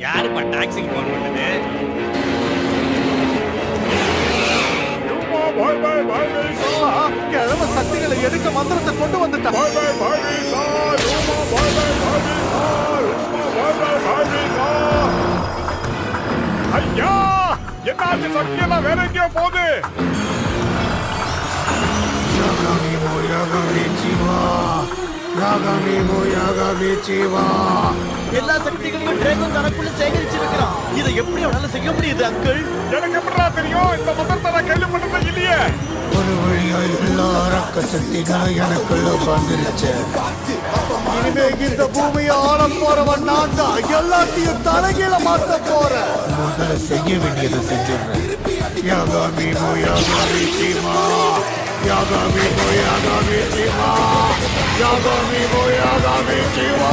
யாருப்பா டாக்ஸிக்கு போன் பண்ணது? கிழமை சக்திகளை எடுக்க மந்திரத்தை கொண்டு வந்துட்டான். ஐயா, என்னாச்சு? சக்தியெல்லாம் வேற எங்கேயோ போகுது. எல்லா சக்திகளையும் டிராகன் தனக்குள்ள சேகரிச்சிருக்கிறான். இதை எப்படி அவனால செய்ய முடியுது அங்கிள்? எனக்கு எப்படிடா தெரியும்? இந்த மந்திரத்தை நான் கேள்விப்பட்டதே இல்லையே. ஒரு வழியா எல்லா அரக்க சக்திகளும் எனக்குள்ள வந்துருச்சு. இனிமே இந்த பூமியை ஆள போறவன் நான் தான். எல்லாத்தையும் தலைகீழ மாத்த போறேன். முதல்ல செய்ய வேண்டியதை செஞ்சிடுறேன். யாகாமி மோ யாகாமி சீமா, யாகாமி மோ யாகாமி சீமா, யாகாமி மோ யாகாமி சீமா.